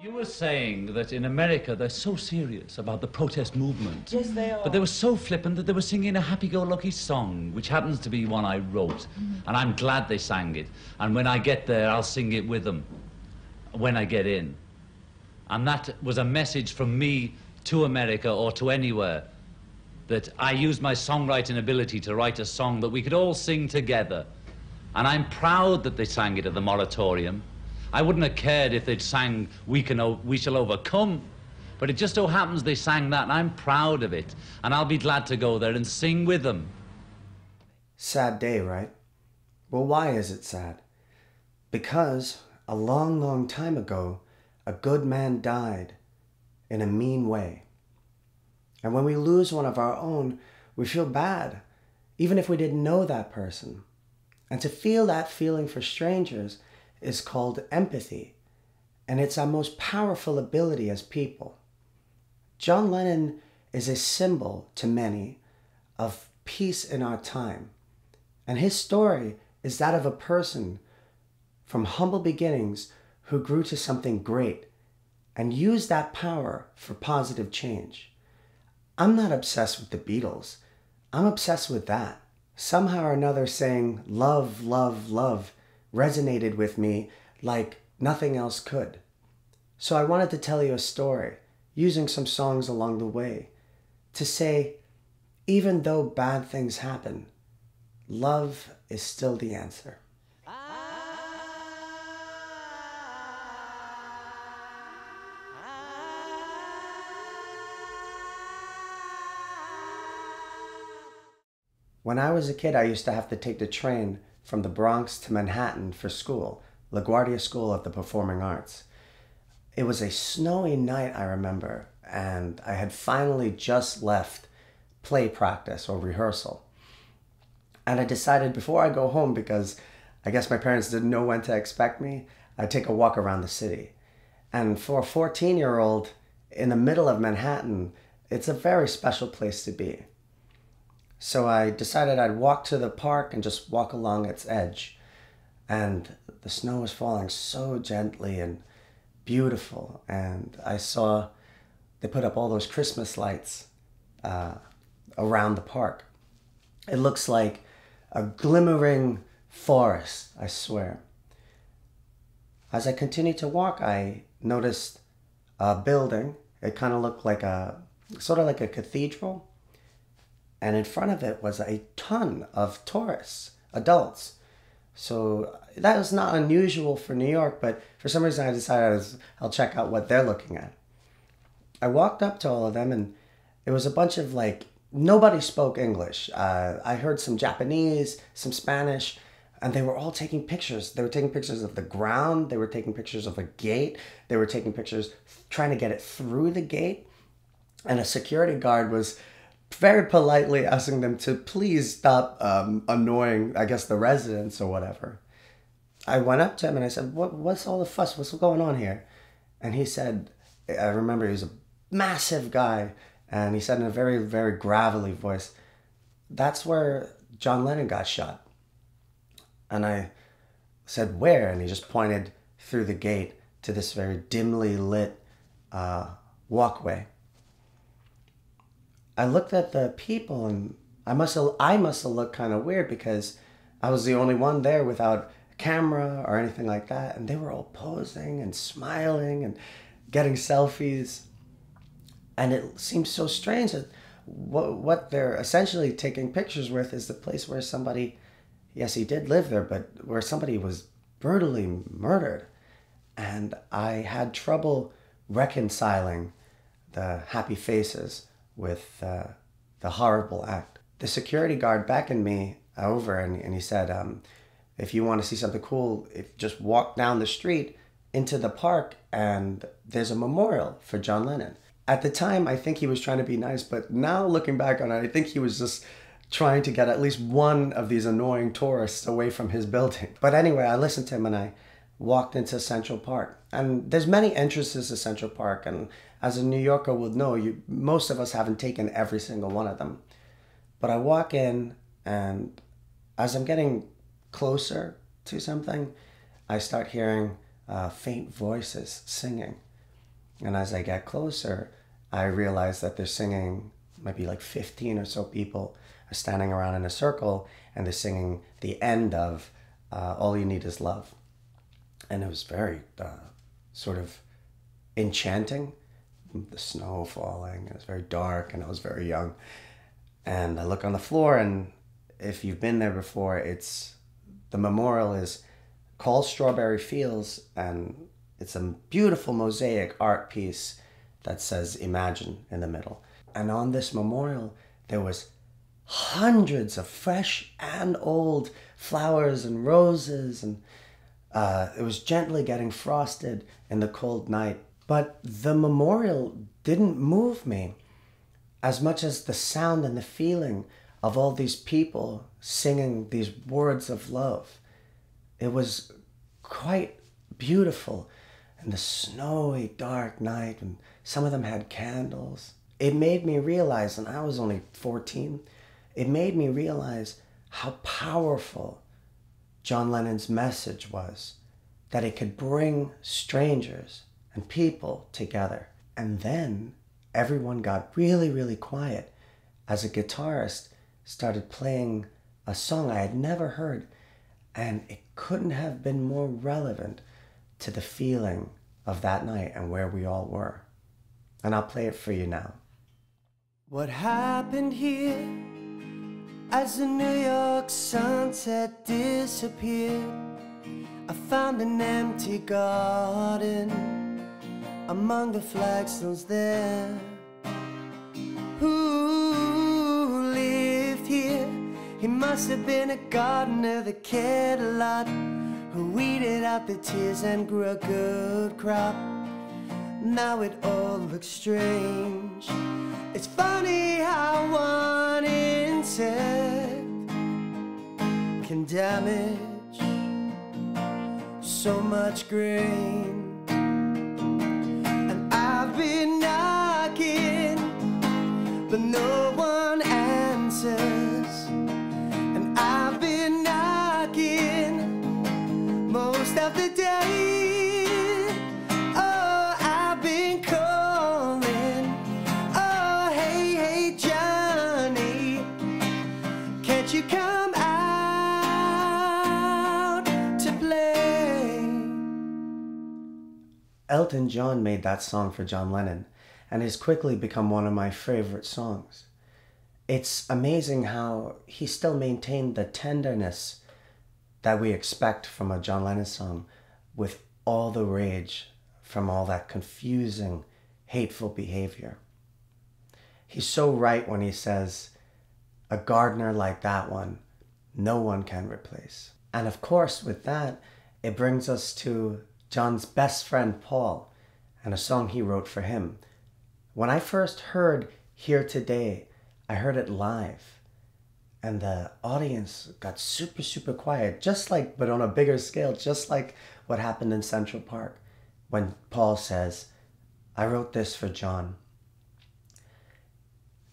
You were saying that in America they're so serious about the protest movement. Yes, they are. But they were so flippant that they were singing a happy-go-lucky song, which happens to be one I wrote. And I'm glad they sang it. And when I get there, I'll sing it with them when I get in. And that was a message from me to America or to anywhere, that I used my songwriting ability to write a song that we could all sing together. And I'm proud that they sang it at the Moratorium. I wouldn't have cared if they'd sang We Shall Overcome, but it just so happens they sang that, and I'm proud of it. And I'll be glad to go there and sing with them. Sad day, right? Well, why is it sad? Because a long, long time ago, a good man died in a mean way. And when we lose one of our own, we feel bad, even if we didn't know that person. And to feel that feeling for strangers is called empathy, and it's our most powerful ability as people. John Lennon is a symbol to many of peace in our time, and his story is that of a person from humble beginnings who grew to something great and used that power for positive change. I'm not obsessed with the Beatles. I'm obsessed with that. Somehow or another saying love, love, love resonated with me like nothing else could. So I wanted to tell you a story, using some songs along the way, to say, even though bad things happen, love is still the answer. When I was a kid, I used to have to take the train from the Bronx to Manhattan for school, LaGuardia School of the Performing Arts. It was a snowy night, I remember, and I had finally just left play practice or rehearsal. And I decided before I go home, because I guess my parents didn't know when to expect me, I'd take a walk around the city. And for a 14-year-old in the middle of Manhattan, it's a very special place to be. So I decided I'd walk to the park and just walk along its edge. And the snow was falling so gently and beautiful. And I saw they put up all those Christmas lights around the park. It looks like a glimmering forest, I swear. As I continued to walk, I noticed a building. It kind of looked like sort of like a cathedral. And in front of it was a ton of tourists, adults. So that was not unusual for New York, but for some reason I decided I'll check out what they're looking at. I walked up to all of them, and it was a bunch of nobody spoke English. I heard some Japanese, some Spanish, and they were all taking pictures. They were taking pictures of the ground. They were taking pictures of a gate. They were taking pictures trying to get it through the gate. And a security guard was very politely asking them to please stop annoying, I guess, the residents or whatever. I went up to him and I said, what's all the fuss? What's going on here? And he said, I remember he was a massive guy, and he said in a very, very gravelly voice, that's where John Lennon got shot. And I said, where? And he just pointed through the gate to this very dimly lit walkway. I looked at the people, and I must have looked kind of weird because I was the only one there without a camera or anything like that. And they were all posing and smiling and getting selfies. And it seems so strange that what they're essentially taking pictures with is the place where somebody, yes, he did live there, but where somebody was brutally murdered. And I had trouble reconciling the happy faces with the horrible act. The security guard beckoned me over, and he said, if you want to see something cool, just walk down the street into the park, and there's a memorial for John Lennon. At the time, I think he was trying to be nice, but now looking back on it, I think he was just trying to get at least one of these annoying tourists away from his building. But anyway, I listened to him, and I walked into Central Park. And there's many entrances to Central Park, and as a New Yorker would know, most of us haven't taken every single one of them. But I walk in, and as I'm getting closer to something, I start hearing faint voices singing. And as I get closer, I realize that they're singing, maybe like 15 or so people are standing around in a circle, and they're singing the end of All You Need Is Love. And it was very sort of enchanting. The snow falling, it was very dark, and I was very young. And I look on the floor, and if you've been there before, the memorial is called Strawberry Fields, and it's a beautiful mosaic art piece that says Imagine in the middle. And on this memorial, there was hundreds of fresh and old flowers and roses, and it was gently getting frosted in the cold night. But the memorial didn't move me as much as the sound and the feeling of all these people singing these words of love. It was quite beautiful in the snowy, dark night, and some of them had candles. It made me realize, and I was only 14, it made me realize how powerful John Lennon's message was, that it could bring strangers and people together. And then everyone got really, really quiet as a guitarist started playing a song I had never heard, and it couldn't have been more relevant to the feeling of that night and where we all were. And I'll play it for you now. What happened here as the New York sunset disappeared? I found an empty garden among the flagstones there. Who lived here? He must have been a gardener that cared a lot, who weeded out the tears and grew a good crop. Now it all looks strange. It's funny how one insect can damage so much grain. And I've been knocking, but no one answers. And I've been knocking most of the day. Oh, I've been calling. Oh, hey, hey, Johnny, can't you come out to play? Elton John made that song for John Lennon, and has quickly become one of my favorite songs. It's amazing how he still maintained the tenderness that we expect from a John Lennon song, with all the rage from all that confusing, hateful behavior. He's so right when he says, a gardener like that one, no one can replace. And of course, with that, it brings us to John's best friend, Paul, and a song he wrote for him. When I first heard Here Today, I heard it live, and the audience got super, super quiet, just like, but on a bigger scale, just like what happened in Central Park when Paul says, I wrote this for John.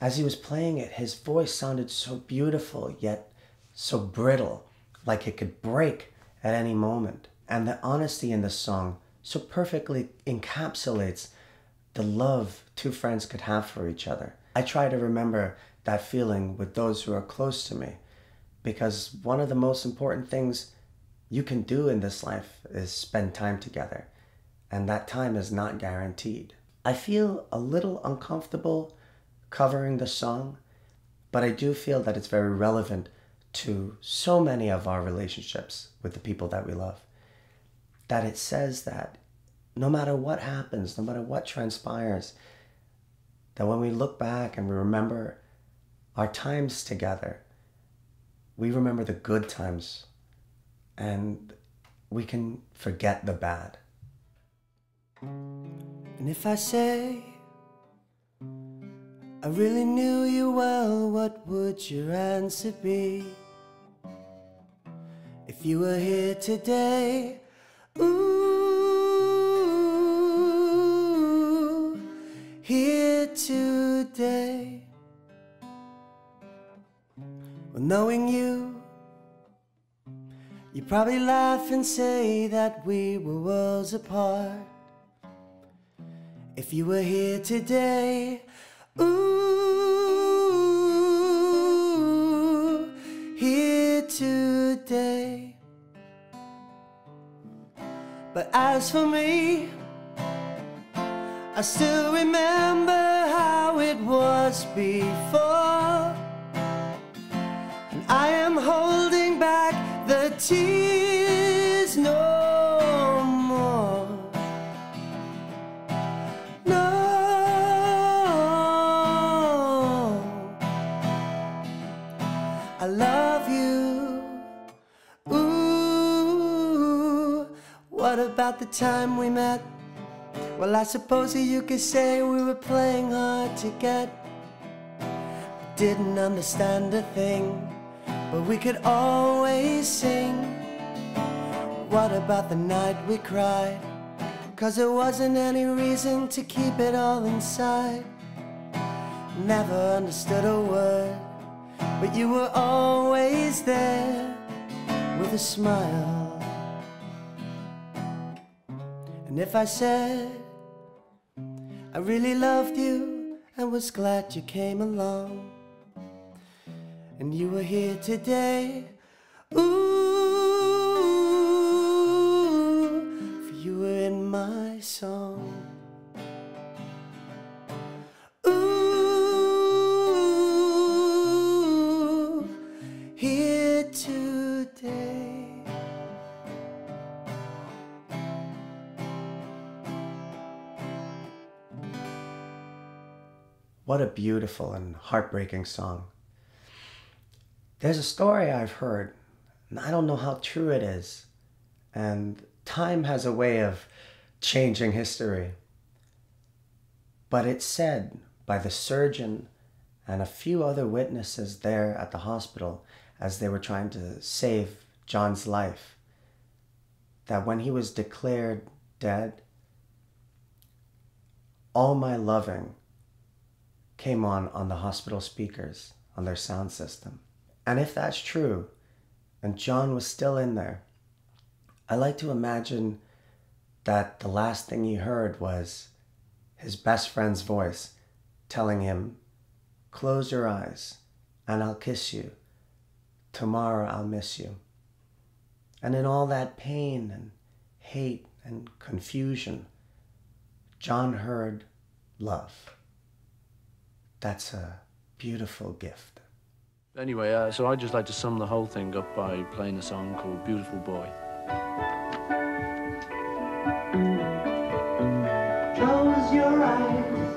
As he was playing it, his voice sounded so beautiful, yet so brittle, like it could break at any moment. And the honesty in the song so perfectly encapsulates the love two friends could have for each other. I try to remember that feeling with those who are close to me, because one of the most important things you can do in this life is spend time together, and that time is not guaranteed. I feel a little uncomfortable covering the song, but I do feel that it's very relevant to so many of our relationships with the people that we love. That it says that no matter what happens, no matter what transpires, that when we look back and we remember our times together, we remember the good times and we can forget the bad. And if I say, I really knew you well, what would your answer be? If you were here today, ooh, here today. Well, knowing you, you probably laugh and say that we were worlds apart. If you were here today, ooh, here today. But as for me, I still remember how it was before, and I am holding back the tears no more. No, I love you. Ooh, what about the time we met? Well, I suppose you could say we were playing hard to get. Didn't understand a thing, but we could always sing. What about the night we cried? 'Cause there wasn't any reason to keep it all inside. Never understood a word, but you were always there with a smile. And if I said I really loved you and was glad you came along, and you were here today, ooh, for you were in my song. Ooh, here today. What a beautiful and heartbreaking song. There's a story I've heard, and I don't know how true it is, and time has a way of changing history. But it's said by the surgeon and a few other witnesses there at the hospital as they were trying to save John's life, that when he was declared dead, All My Loving came on the hospital speakers, on their sound system. And if that's true, and John was still in there, I like to imagine that the last thing he heard was his best friend's voice telling him, close your eyes and I'll kiss you. Tomorrow I'll miss you. And in all that pain and hate and confusion, John heard love. That's a beautiful gift. Anyway, so I'd just like to sum the whole thing up by playing a song called Beautiful Boy. Close your eyes